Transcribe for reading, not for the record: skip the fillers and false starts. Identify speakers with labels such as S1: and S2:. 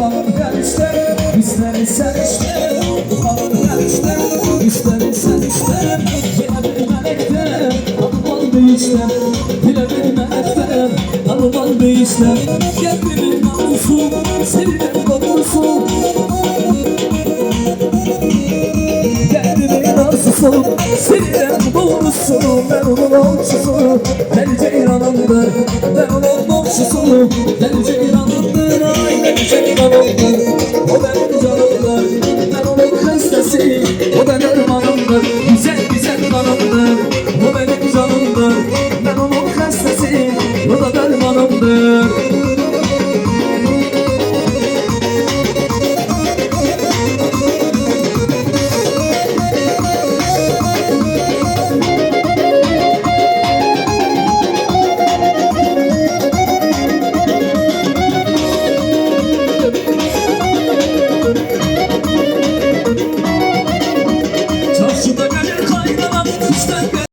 S1: hanım gel işte, ister sen işte. Bu hanım gel işte, ister sen işte. Yine bilmekten, aman değişler. Yine bilmekten, aman değişler. Kendinin namusu, senin konusu. Kendinin namusu, senin doğrusu. Ben onun olçusu, ben ceyranımdır. Ben onun olçusu, ben ceyranımdır. Ay ben ceyranımdır, o benim canım.